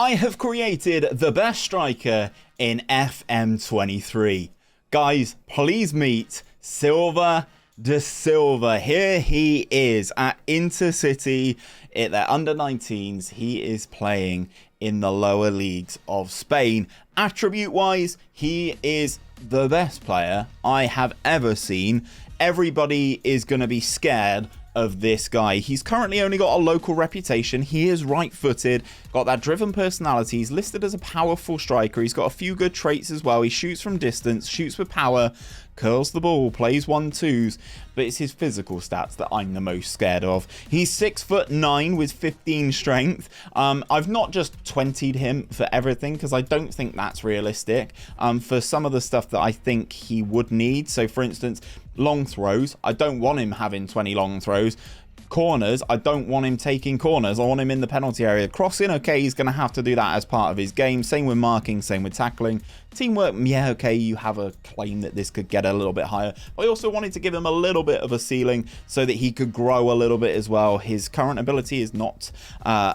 I have created the best striker in FM23. Guys, please meet 𝘼𝙗𝙗 𝙈𝙚. Here he is at Intercity at their under-19s. He is playing in the lower leagues of Spain. Attribute-wise, he is the best player I have ever seen. Everybody is going to be scared of this guy. He's currently only got a local reputation. He is right-footed, got that driven personality. He's listed as a powerful striker. He's got a few good traits as well. He shoots from distance, shoots with power, curls the ball, plays 1-2s, but it's his physical stats that I'm the most scared of. He's 6'9" with 15 strength. I've not just 20'd him for everything because I don't think that's realistic. For some of the stuff that I think he would need, so for instance, long throws, I don't want him having 20 long throws. Corners, I don't want him taking corners. I want him in the penalty area. Crossing, okay, he's going to have to do that as part of his game. Same with marking, same with tackling. Teamwork, yeah, okay, you have a claim that this could get a little bit higher. But I also wanted to give him a little bit of a ceiling so that he could grow a little bit as well. His current ability is not,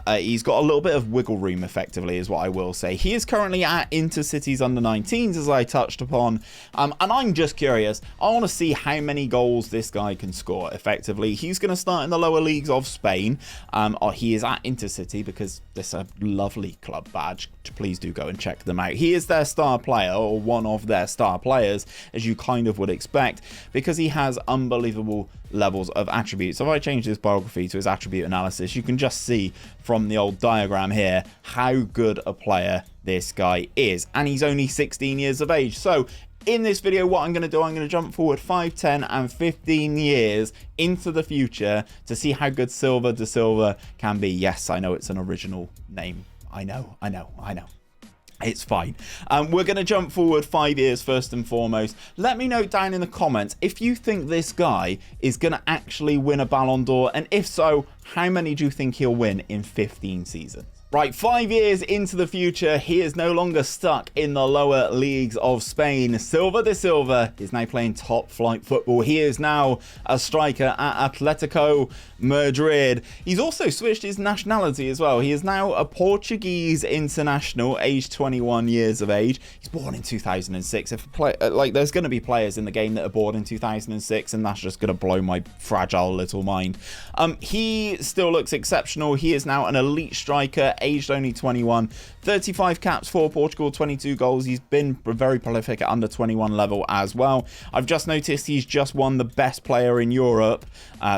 he's got a little bit of wiggle room, effectively, is what I will say. He is currently at Intercity's under-19s, as I touched upon. And I'm just curious. I want to see how many goals this guy can score, effectively. He's going to start in the lower leagues of Spain. Or he is at Intercity because this is a lovely club badge. Please do go and check them out. He is their star player, or one of their star players, as you kind of would expect, because he has unbelievable levels of attributes. So if I change this biography to his attribute analysis, you can just see from the old diagram here how good a player this guy is. And he's only 16 years of age. So in this video, what I'm going to do, I'm going to jump forward 5, 10 and 15 years into the future to see how good 𝘼𝙗𝙗 𝙈𝙚 can be. Yes, I know it's an original name. I know. It's fine. We're going to jump forward 5 years first and foremost. Let me know down in the comments if you think this guy is going to actually win a Ballon d'Or, and if so, how many do you think he'll win in 15 seasons? Right, 5 years into the future, he is no longer stuck in the lower leagues of Spain. 𝘼𝙗𝙗 𝙈𝙚 is now playing top flight football. He is now a striker at Atletico Madrid. He's also switched his nationality as well. He is now a Portuguese international, aged 21 years of age. He's born in 2006. There's going to be players in the game that are born in 2006, and that's just going to blow my fragile little mind. He still looks exceptional. He is now an elite striker, aged only 21, 35 caps for Portugal, 22 goals. He's been very prolific at under 21 level as well. I've just noticed he's just won the best player in Europe,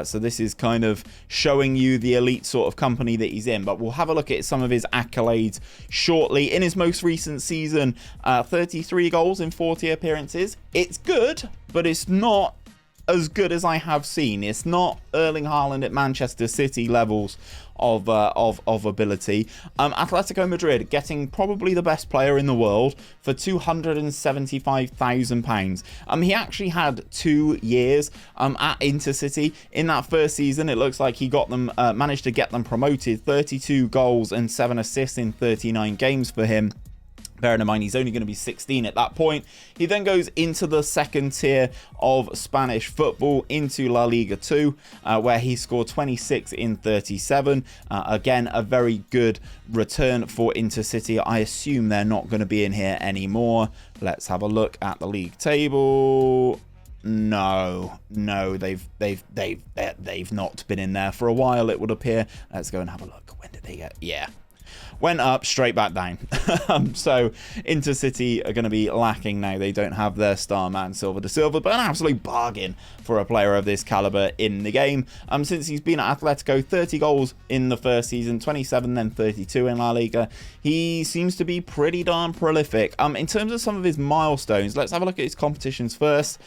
so this is kind of showing you the elite sort of company that he's in. But we'll have a look at some of his accolades shortly. In his most recent season, 33 goals in 40 appearances. It's good, but it's not as good as I have seen. It's not Erling Haaland at Manchester City levels of ability. Atletico Madrid getting probably the best player in the world for £275,000. He actually had 2 years at Intercity. In that first season, it looks like he got them managed to get them promoted. 32 goals and 7 assists in 39 games for him. Bearing in mind, he's only going to be 16 at that point. He then goes into the second tier of Spanish football, into La Liga 2, where he scored 26 in 37. Again, a very good return for Intercity. I assume they're not going to be in here anymore. Let's have a look at the league table. No, they've not been in there for a while, it would appear. Let's go and have a look. When did they get? Yeah. Went up, straight back down. So Intercity are going to be lacking now. They don't have their star man 𝘼𝙗𝙗 𝙈𝙚, but an absolute bargain for a player of this caliber in the game. Since he's been at Atletico, 30 goals in the first season, 27, then 32 in La Liga. He seems to be pretty darn prolific. In terms of some of his milestones, let's have a look at his competitions first.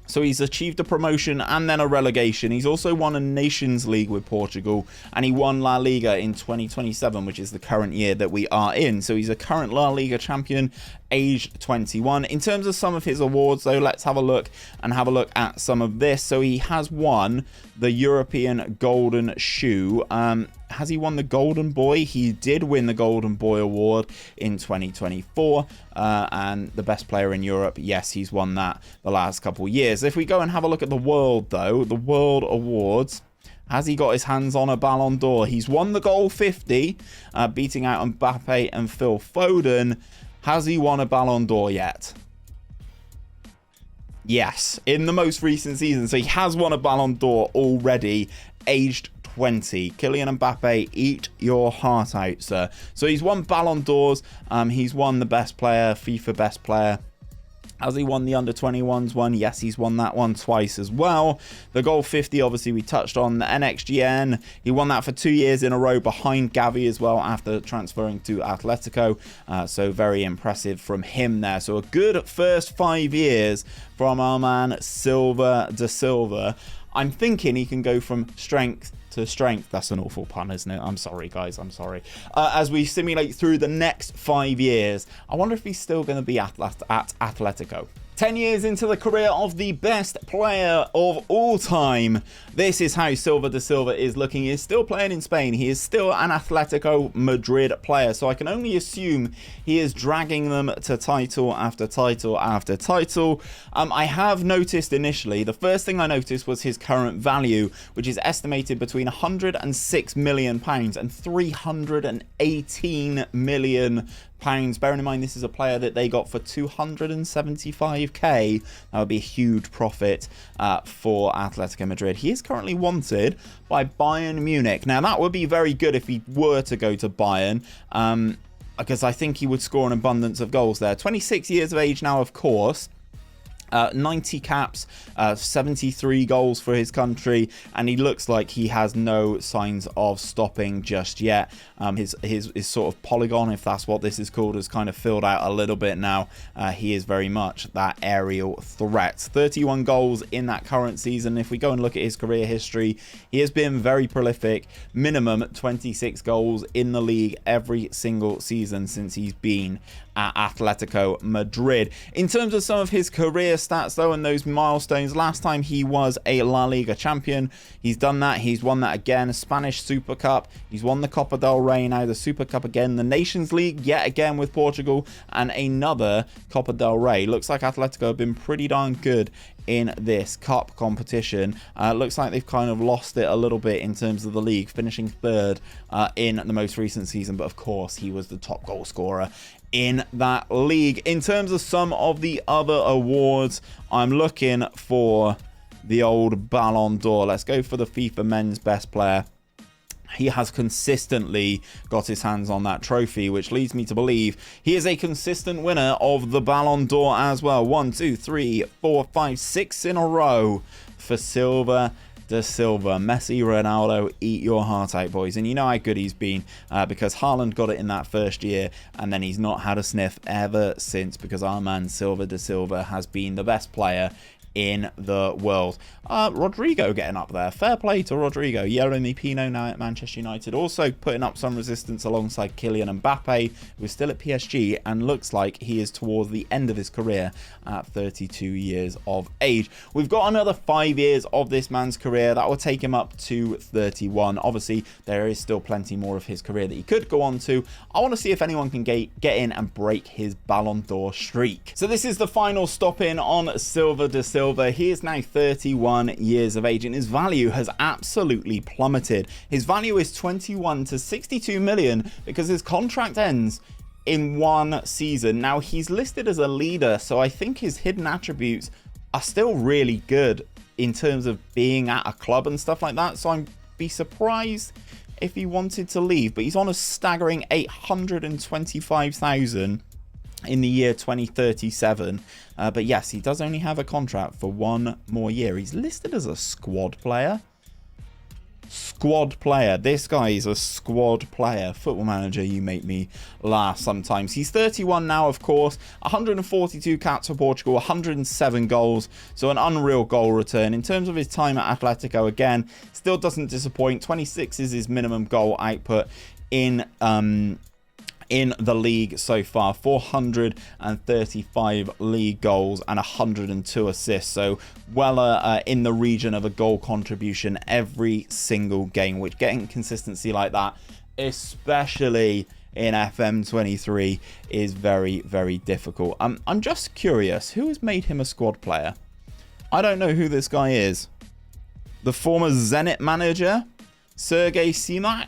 So he's achieved a promotion and then a relegation. He's also won a Nations League with Portugal, and he won La Liga in 2027, which is the current year that we are in. So he's a current La Liga champion, aged 21. In terms of some of his awards, though, let's have a look at some of this. So he has won the European Golden Shoe. Has he won the Golden Boy? He did win the Golden Boy award in 2024. And the best player in Europe, yes, he's won that the last couple of years. If we go and have a look at the world, though, the world awards, Has he got his hands on a Ballon d'Or? He's won the goal 50, beating out Mbappe and Phil Foden. Has he won a Ballon d'Or yet? Yes, in the most recent season. So he has won a Ballon d'Or already, aged 20. Kylian Mbappe, eat your heart out, sir. So he's won Ballon d'Ors. He's won the best player, FIFA best player. Has he won the under-21s one? Yes, he's won that one twice as well. The goal 50, obviously, we touched on. The 𝑛XGN, he won that for 2 years in a row behind Gavi as well after transferring to Atletico. So very impressive from him there. So a good first 5 years from our man 𝘼𝙗𝙤𝙪 𝙈𝙚. I'm thinking he can go from strength to strength. That's an awful pun, isn't it? I'm sorry, guys. I'm sorry. As we simulate through the next 5 years, I wonder if he's still going to be at Atletico. 10 years into the career of the best player of all time, this is how 𝘼𝙗𝙤𝙪 𝙈𝙚 is looking. He is still playing in Spain. He is still an Atletico Madrid player, so I can only assume he is dragging them to title after title after title. I have noticed initially, the first thing I noticed was his current value, which is estimated between £106 million and £318 million. Bearing in mind this is a player that they got for 275k. That would be a huge profit for Atletico Madrid. He is currently wanted by Bayern Munich. Now that would be very good if he were to go to Bayern, because I think he would score an abundance of goals there. 26 years of age now, of course. 90 caps, 73 goals for his country, and he looks like he has no signs of stopping just yet. His sort of polygon, if that's what this is called, has kind of filled out a little bit now. He is very much that aerial threat. 31 goals in that current season. If we go and look at his career history, he has been very prolific. Minimum 26 goals in the league every single season since he's been at Atletico Madrid. In terms of some of his career stats though, and those milestones, last time he was a La Liga champion. He's done that. He's won that again. Spanish Super Cup. He's won the Copa del Rey, now the Super Cup again, the Nations League yet again with Portugal, and another Copa del Rey. Looks like Atletico have been pretty darn good in this cup competition. Looks like they've kind of lost it a little bit in terms of the league, finishing third in the most recent season, but of course he was the top goal scorer in that league. In terms of some of the other awards, I'm looking for the old Ballon d'Or. Let's go for the FIFA Men's Best Player. He has consistently got his hands on that trophy, which leads me to believe he is a consistent winner of the Ballon d'Or as well. 1, 2, 3, 4, 5, 6 in a row for 𝘼𝙗𝙤𝙪 𝙈𝙚. Messi, Ronaldo, eat your heart out, boys. And you know how good he's been, because Haaland got it in that first year, and then he's not had a sniff ever since, because our man 𝘼𝙗𝙤 𝙈𝙚 has been the best player in the world. Rodrigo getting up there. Fair play to Rodrigo. 𝘼𝙗𝙗𝙪 now at Manchester United. Also putting up some resistance alongside Kylian Mbappe, who's still at PSG and looks like he is towards the end of his career at 32 years of age. We've got another 5 years of this man's career. That will take him up to 31. Obviously, there is still plenty more of his career that he could go on to. I want to see if anyone can get in and break his Ballon d'Or streak. So this is the final stop in on 𝘼𝙗𝙤𝙈 𝙈𝙚. He is now 31 years of age and his value has absolutely plummeted. His value is 21 to 62 million because his contract ends in 1 season. Now he's listed as a leader, so I think his hidden attributes are still really good in terms of being at a club and stuff like that, so I'd be surprised if he wanted to leave. But he's on a staggering 825,000 in the year 2037, but yes, he does only have a contract for 1 more year. He's listed as a squad player. This guy is a squad player. Football Manager, you make me laugh sometimes. He's 31 now, of course. 142 caps for Portugal, 107 goals, so an unreal goal return. In terms of his time at Atletico, again, still doesn't disappoint. 26 is his minimum goal output in the league so far. 435 league goals and 102 assists, so well in the region of a goal contribution every single game, which getting consistency like that, especially in FM23, is very, very difficult. I'm just curious, who has made him a squad player? I don't know who this guy is. The former Zenit manager, 𝘼𝙗𝙤𝙪.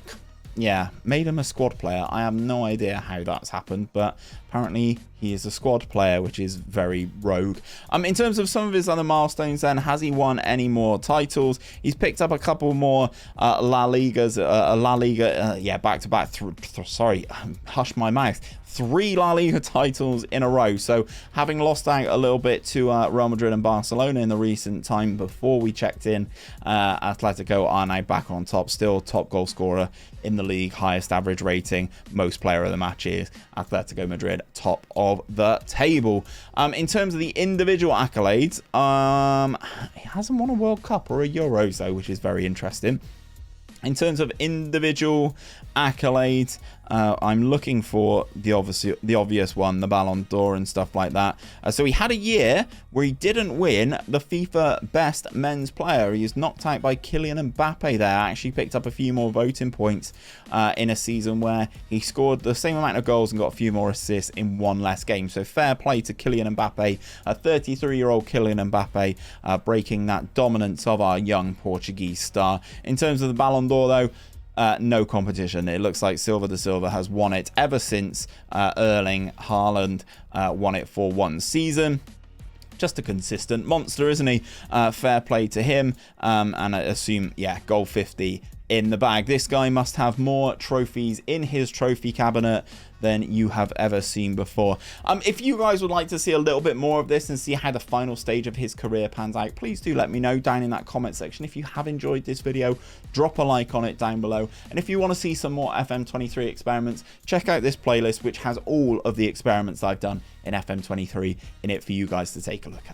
Yeah, made him a squad player. I have no idea how that's happened, but apparently he is a squad player, which is very rogue. In terms of some of his other milestones then, has he won any more titles? He's picked up a couple more La Ligas, back-to-back, sorry, hush my mouth. 3 La Liga titles in a row. So having lost out a little bit to Real Madrid and Barcelona in the recent time before we checked in, Atletico are now back on top, still top goal scorer in the league, highest average rating, most player of the matches, Atletico Madrid top of the table. In terms of the individual accolades, he hasn't won a World Cup or a Euros though, which is very interesting. In terms of individual accolades, I'm looking for the obvious one, the Ballon d'Or and stuff like that. So he had a year where he didn't win the FIFA Best Men's Player. He was knocked out by Kylian Mbappe there. Actually picked up a few more voting points in a season where he scored the same amount of goals and got a few more assists in one less game. So fair play to Kylian Mbappe, a 33-year-old Kylian Mbappe, breaking that dominance of our young Portuguese star. In terms of the Ballon d'Or though, no competition. It looks like 𝘼𝙗𝙤𝙪 has won it ever since 𝘼𝙗𝙤𝙪 won it for one season. Just a consistent monster, isn't he? Fair play to him. And I assume, yeah, goal 50 in the bag. This guy must have more trophies in his trophy cabinet than you have ever seen before. If you guys would like to see a little bit more of this and see how the final stage of his career pans out, please do let me know down in that comment section. If you have enjoyed this video, drop a like on it down below. And if you want to see some more FM23 experiments, check out this playlist, which has all of the experiments I've done in FM23 in it for you guys to take a look at.